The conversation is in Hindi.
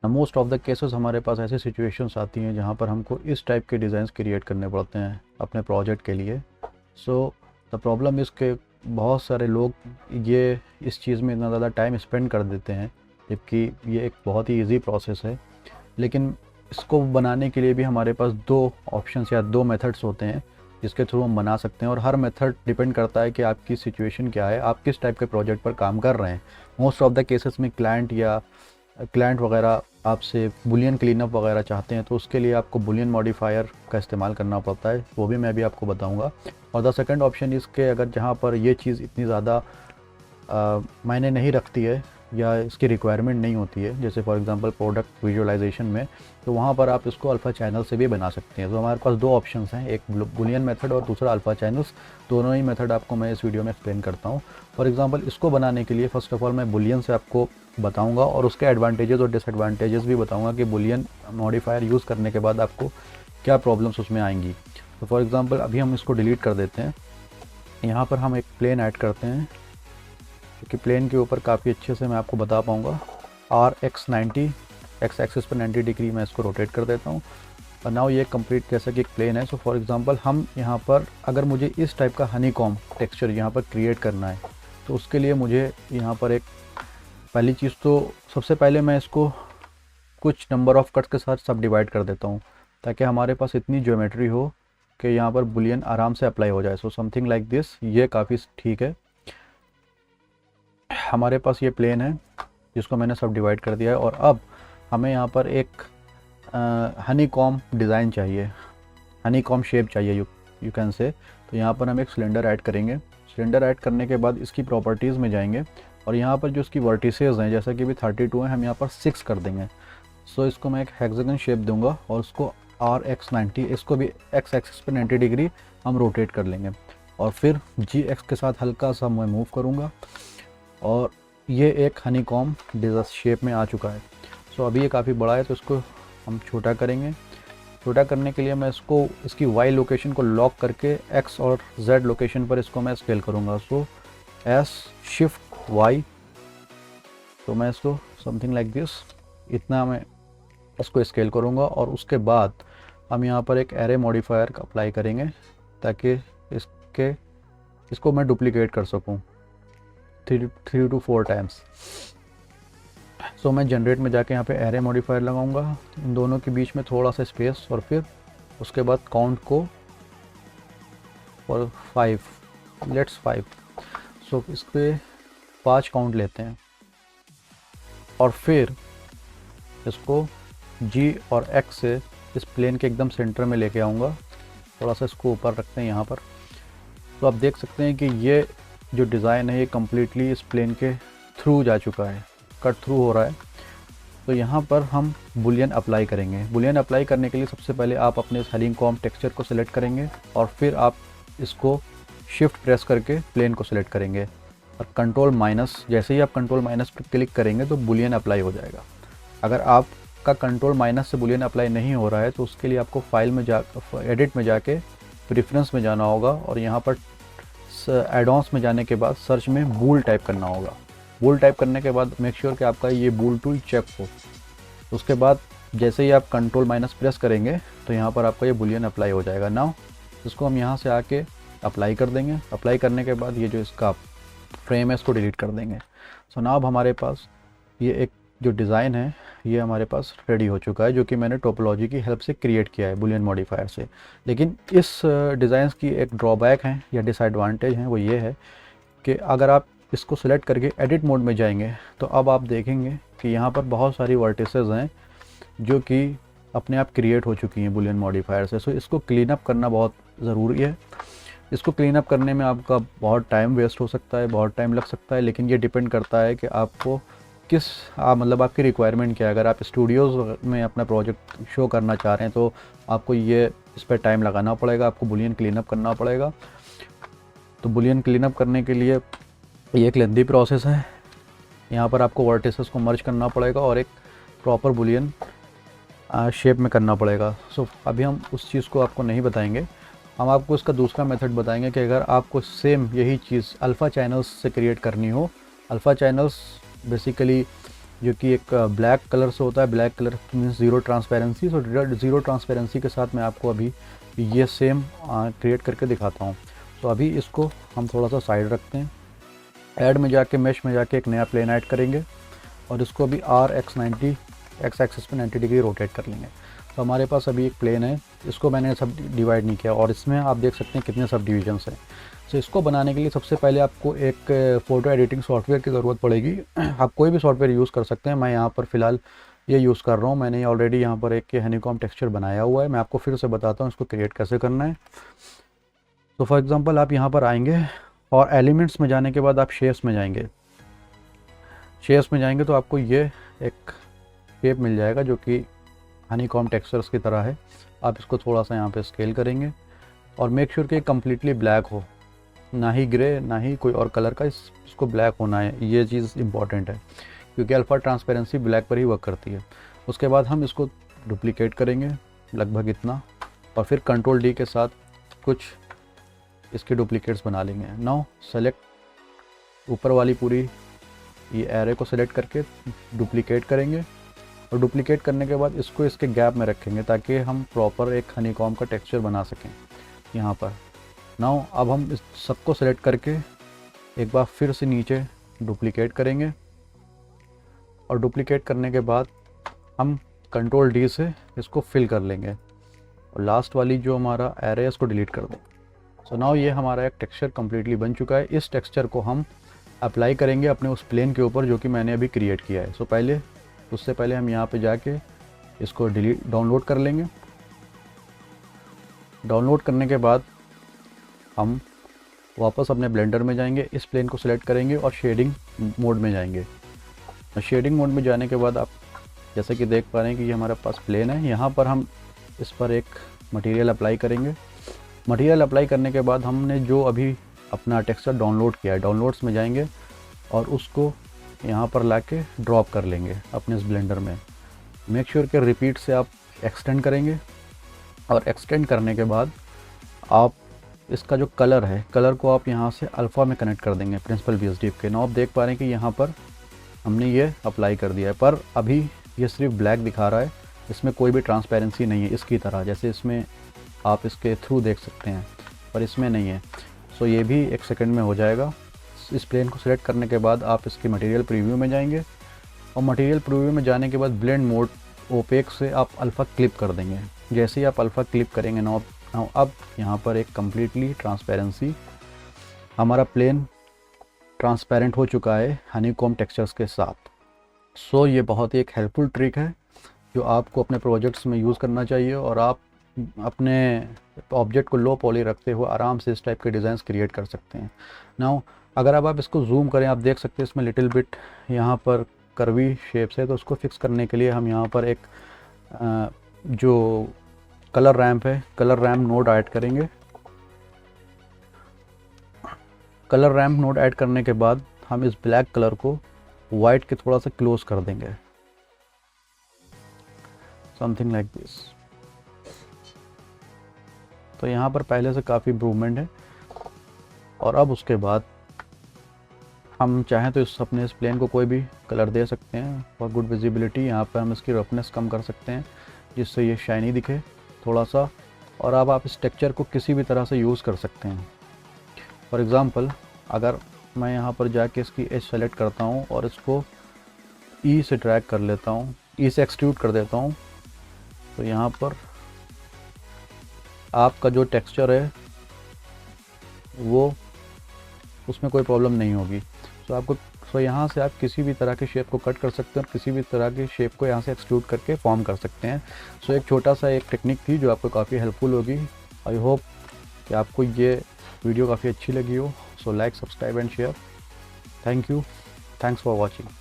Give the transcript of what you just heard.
मोस्ट ऑफ द केसेस हमारे पास ऐसी सिचुएशंस आती हैं जहाँ पर हमको इस टाइप के डिज़ाइंस क्रिएट करने पड़ते हैं अपने प्रोजेक्ट के लिए। सो द प्रॉब्लम इज़ के बहुत सारे लोग ये इस चीज़ में इतना ज़्यादा टाइम स्पेंड कर देते हैं, जबकि ये एक बहुत ही ईजी प्रोसेस है। लेकिन इसको बनाने के लिए भी हमारे पास दो ऑप्शंस या दो मेथड्स होते हैं जिसके थ्रू हम बना सकते हैं, और हर मेथड डिपेंड करता है कि आपकी सिचुएशन क्या है, आप किस टाइप के प्रोजेक्ट पर काम कर रहे हैं। मोस्ट ऑफ द केसेस में क्लाइंट वगैरह आपसे बुलियन क्लीनअप वगैरह चाहते हैं, तो उसके लिए आपको बुलियन मॉडिफायर का इस्तेमाल करना पड़ता है, वो भी मैं भी आपको बताऊंगा। और द सेकंड ऑप्शन इसके, अगर जहाँ पर ये चीज़ इतनी ज़्यादा मायने नहीं रखती है या इसकी रिक्वायरमेंट नहीं होती है, जैसे फॉर एग्जांपल प्रोडक्ट विजुअलाइजेशन में, तो वहाँ पर आप इसको अल्फ़ा चैनल से भी बना सकते हैं। तो हमारे पास दो ऑप्शंस हैं, एक बुलियन मेथड और दूसरा अल्फ़ा चैनल्स। दोनों ही मेथड आपको मैं इस वीडियो में एक्सप्लेन करता हूँ। फॉर एग्जांपल इसको बनाने के लिए फ़र्स्ट ऑफ ऑल मैं बुलियन से आपको बताऊँगा और उसके एडवांटेजेस और डिसएडवांटेजेस भी बताऊँगा कि बुलियन मॉडिफायर यूज़ करने के बाद आपको क्या प्रॉब्लम्स उसमें आएंगी। तो फॉर एग्ज़ाम्पल अभी हम इसको डिलीट कर देते हैं। यहाँ पर हम एक प्लेन ऐड करते हैं, क्योंकि प्लेन के ऊपर काफ़ी अच्छे से मैं आपको बता पाऊँगा। RX90 एक्स एक्सिस पर 90 डिग्री मैं इसको रोटेट कर देता हूँ। और नाउ ये कंप्लीट जैसा कि एक प्लेन है। सो फॉर एग्जांपल हम यहाँ पर अगर मुझे इस टाइप का हनीकॉम्ब टेक्सचर यहाँ पर क्रिएट करना है, तो उसके लिए मुझे यहाँ पर एक पहली चीज़, तो सबसे पहले मैं इसको कुछ नंबर ऑफ कट्स के साथ सब डिवाइड कर देता हूँ, ताकि हमारे पास इतनी ज्योमेट्री हो कि यहाँ पर बुलियन आराम से अप्लाई हो जाए। सो समथिंग लाइक दिस, ये काफ़ी ठीक है। हमारे पास ये प्लेन है जिसको मैंने सब डिवाइड कर दिया है, और अब हमें यहाँ पर एक हनी कॉम डिज़ाइन चाहिए, हनी कॉम शेप चाहिए, यू कैन से। तो यहाँ पर हम एक सिलेंडर ऐड करेंगे। सिलेंडर ऐड करने के बाद इसकी प्रॉपर्टीज़ में जाएंगे, और यहाँ पर जो इसकी वर्टिसेस हैं, जैसा कि अभी 32 हैं, हम यहाँ पर 6 कर देंगे। सो इसको मैं एक हेक्सागन शेप दूंगा, और उसको RX90, इसको भी एक्स एक्सिस पर 90 डिग्री हम रोटेट कर लेंगे, और फिर GX के साथ हल्का सा मैं मूव करूँगा, और ये एक हनी कॉम डिज़ाइन शेप में आ चुका है। सो अभी ये काफ़ी बड़ा है, तो इसको हम छोटा करेंगे। छोटा करने के लिए मैं इसको इसकी Y लोकेशन को लॉक करके X और Z लोकेशन पर इसको मैं स्केल करूँगा। सो S शिफ्ट Y, तो मैं इसको समथिंग लाइक दिस, इतना मैं इसको स्केल करूँगा, और उसके बाद हम यहाँ पर एक एरे मॉडिफायर का अप्लाई करेंगे, ताकि इसको मैं डुप्लीकेट कर सकूँ 3 to 4 टाइम्स। सो मैं जनरेट में जाके यहाँ पे एरे मॉडिफायर लगाऊंगा, इन दोनों के बीच में थोड़ा सा स्पेस, और फिर उसके बाद काउंट को और 5, लेट्स 5। सो इस पर 5 काउंट लेते हैं, और फिर इसको G और X से इस प्लेन के एकदम सेंटर में लेके आऊँगा। थोड़ा सा इसको ऊपर रखते हैं यहाँ पर। तो आप देख सकते हैं कि ये जो डिज़ाइन है ये कम्प्लीटली इस प्लेन के थ्रू जा चुका है, कट थ्रू हो रहा है। तो यहाँ पर हम बुलियन अप्लाई करेंगे। बुलियन अप्लाई करने के लिए सबसे पहले आप अपने इस हनीकॉम्ब टेक्सचर को सिलेक्ट करेंगे, और फिर आप इसको शिफ्ट प्रेस करके प्लेन को सिलेक्ट करेंगे, और कंट्रोल माइनस, जैसे ही आप कंट्रोल माइनस पर क्लिक करेंगे तो बुलियन अप्लाई हो जाएगा। अगर आपका कंट्रोल माइनस से बुलियन अप्लाई नहीं हो रहा है, तो उसके लिए आपको फाइल में एडिट में जाके प्रेफरेंस में जाना होगा, और यहाँ पर एडॉन्स में जाने के बाद सर्च में बूल टाइप करना होगा। बूल टाइप करने के बाद मेक श्योर कि आपका ये बूल टूल चेक हो। उसके बाद जैसे ही आप कंट्रोल माइनस प्रेस करेंगे, तो यहाँ पर आपका ये बुलियन अप्लाई हो जाएगा। नाउ इसको हम यहाँ से आके अप्लाई कर देंगे। अप्लाई करने के बाद ये जो इसका फ्रेम है इसको डिलीट कर देंगे। सो नाउ अब हमारे पास ये एक जो डिज़ाइन है ये हमारे पास रेडी हो चुका है, जो कि मैंने टोपोलॉजी की हेल्प से क्रिएट किया है बुलियन मॉडिफायर से। लेकिन इस डिज़ाइन की एक ड्रॉबैक है या डिसएडवांटेज है, वो ये है कि अगर आप इसको सिलेक्ट करके एडिट मोड में जाएंगे, तो अब आप देखेंगे कि यहाँ पर बहुत सारी वर्टिसेस हैं जो कि अपने आप क्रिएट हो चुकी हैं बुलियन मॉडिफायर से। सो इसको क्लीन अप करना बहुत ज़रूरी है। इसको क्लीन अप करने में आपका बहुत टाइम वेस्ट हो सकता है, बहुत टाइम लग सकता है, लेकिन ये डिपेंड करता है कि आपको किस मतलब आपकी रिक्वायरमेंट क्या है। अगर आप स्टूडियोज़ में अपना प्रोजेक्ट शो करना चाह रहे हैं, तो आपको ये इस पर टाइम लगाना पड़ेगा, आपको बुलियन क्लीन अप करना पड़ेगा। तो बुलियन क्लीन अप करने के लिए ये एक लेंदी प्रोसेस है। यहाँ पर आपको वर्टिसेस को मर्ज करना पड़ेगा और एक प्रॉपर बुलियन शेप में करना पड़ेगा। सो अभी हम उस चीज़ को आपको नहीं बताएंगे, हम आपको इसका दूसरा मेथड बताएंगे कि अगर आपको सेम यही चीज़ अल्फ़ा चैनल्स से क्रिएट करनी हो। अल्फ़ा चैनल्स बेसिकली जो कि एक ब्लैक कलर से होता है। Black colour means zero transparency. So zero transparency के साथ मैं आपको अभी ये सेम क्रिएट करके दिखाता हूँ। तो अभी इसको हम थोड़ा सा साइड रखते हैं। ऐड में जाके मेश में जाके एक नया प्लेन ऐड करेंगे और इसको अभी RX90 एक्स एक्सिस पे 90 डिग्री रोटेट कर लेंगे। तो हमारे पास अभी एक प्लेन है, इसको मैंने सब डिवाइड नहीं किया और इसमें आप देख सकते हैं कितने सब डिविजन्स हैं। तो इसको बनाने के लिए सबसे पहले आपको एक फ़ोटो एडिटिंग सॉफ्टवेयर की ज़रूरत पड़ेगी। आप कोई भी सॉफ्टवेयर यूज़ कर सकते हैं। मैं यहाँ पर फ़िलहाल ये यूज़ कर रहा हूँ। मैंने ऑलरेडी यहाँ पर एक हनीकॉम्ब टेक्सचर बनाया हुआ है। मैं आपको फिर से बताता हूँ इसको क्रिएट कैसे करना है। तो फॉर एग्ज़ाम्पल आप यहाँ पर आएंगे और एलिमेंट्स में जाने के बाद आप शेप्स में जाएंगे। शेप्स में जाएंगे तो आपको ये एक शेप मिल जाएगा जो कि हनीकॉम्ब टेक्सचर्स की तरह है। आप इसको थोड़ा सा यहाँ पे स्केल करेंगे और मेक श्योर कि कम्प्लीटली ब्लैक हो, ना ही ग्रे ना ही कोई और कलर का, इसको ब्लैक होना है। ये चीज़ इंपॉर्टेंट है क्योंकि अल्फ़ा ट्रांसपेरेंसी ब्लैक पर ही वर्क करती है। उसके बाद हम इसको डुप्लीकेट करेंगे लगभग इतना और फिर कंट्रोल D के साथ कुछ इसके डुप्लीकेट्स बना लेंगे। नाउ सेलेक्ट ऊपर वाली पूरी ये एरे को सेलेक्ट करके डुप्लीकेट करेंगे और डुप्लीकेट करने के बाद इसको इसके गैप में रखेंगे ताकि हम प्रॉपर एक हनीकॉम्ब का टेक्सचर बना सकें यहाँ पर। नाउ अब हम इस सबको सेलेक्ट करके एक बार फिर से नीचे डुप्लीकेट करेंगे और डुप्लीकेट करने के बाद हम कंट्रोल D से इसको फिल कर लेंगे और लास्ट वाली जो हमारा एरे है इसको डिलीट कर दें। सो नाउ ये हमारा एक टेक्सचर कम्प्लीटली बन चुका है। इस टेक्सचर को हम अप्लाई करेंगे अपने उस प्लेन के ऊपर जो कि मैंने अभी क्रिएट किया है। सो उससे पहले हम यहाँ पे जाके इसको डाउनलोड कर लेंगे। डाउनलोड करने के बाद हम वापस अपने ब्लेंडर में जाएंगे, इस प्लेन को सिलेक्ट करेंगे और शेडिंग मोड में जाएंगे। शेडिंग मोड में जाने के बाद आप जैसे कि देख पा रहे हैं कि ये हमारे पास प्लेन है। यहाँ पर हम इस पर एक मटेरियल अप्लाई करेंगे। मटेरियल अप्लाई करने के बाद हमने जो अभी अपना टेक्सचर डाउनलोड किया है, डाउनलोड्स में जाएंगे और उसको यहाँ पर लाके ड्रॉप कर लेंगे अपने इस ब्लेंडर में। मेक श्योर कि रिपीट से आप एक्सटेंड करेंगे और एक्सटेंड करने के बाद आप इसका जो कलर है, कलर को आप यहाँ से अल्फ़ा में कनेक्ट कर देंगे प्रिंसिपल VSDF के। नाउ आप देख पा रहे हैं कि यहाँ पर हमने ये अप्लाई कर दिया है, पर अभी ये सिर्फ ब्लैक दिखा रहा है, इसमें कोई भी ट्रांसपेरेंसी नहीं है इसकी तरह, जैसे इसमें आप इसके थ्रू देख सकते हैं, पर इसमें नहीं है। सो ये भी 1 सेकंड में हो जाएगा। इस प्लेन को सिलेक्ट करने के बाद आप इसकी मटेरियल प्रीव्यू में जाएंगे और मटेरियल प्रीव्यू में जाने के बाद ब्लेंड मोड ओपेक से आप अल्फ़ा क्लिप कर देंगे। जैसे ही आप अल्फ़ा क्लिप करेंगे ना, अब यहाँ पर एक कम्प्लीटली ट्रांसपेरेंसी, हमारा प्लेन ट्रांसपेरेंट हो चुका है हनीकॉम्ब टेक्सचर्स के साथ। सो ये बहुत ही एक हेल्पफुल ट्रिक है जो आपको अपने प्रोजेक्ट्स में यूज़ करना चाहिए और आप अपने ऑब्जेक्ट को लो पॉली रखते हुए आराम से इस टाइप के डिज़ाइंस क्रिएट कर सकते हैं। नाउ अगर आप इसको जूम करें, आप देख सकते हैं इसमें लिटिल बिट यहाँ पर कर्वी शेप्स है, तो उसको फिक्स करने के लिए हम यहाँ पर एक जो कलर रैम्प है, कलर रैम्प नोड ऐड करेंगे। कलर रैम्प नोड ऐड करने के बाद हम इस ब्लैक कलर को वाइट के थोड़ा सा क्लोज कर देंगे, समथिंग लाइक दिस। तो यहाँ पर पहले से काफ़ी इम्प्रूवमेंट है। और अब उसके बाद हम चाहें तो इस प्लेन को कोई भी कलर दे सकते हैं फॉर गुड विजिबिलिटी। यहाँ पर हम इसकी रफनेस कम कर सकते हैं जिससे ये शाइनी दिखे थोड़ा सा। और अब आप इस टेक्सचर को किसी भी तरह से यूज़ कर सकते हैं। फॉर एग्ज़ाम्पल अगर मैं यहाँ पर जाके इसकी एज सेलेक्ट करता हूँ और इसको ई से ड्रैग कर लेता हूँ, ई से एक्सट्रूड कर देता हूँ, तो यहाँ पर आपका जो टेक्सचर है वो उसमें कोई प्रॉब्लम नहीं होगी। सो यहाँ से आप किसी भी तरह के शेप को कट कर सकते हैं और किसी भी तरह के शेप को यहाँ से एक्सट्रूड करके फॉर्म कर सकते हैं। सो एक छोटा सा एक टेक्निक थी जो आपको काफ़ी हेल्पफुल होगी। आई होप कि आपको ये वीडियो काफ़ी अच्छी लगी हो। So like, subscribe and share. Thank you, thanks for watching.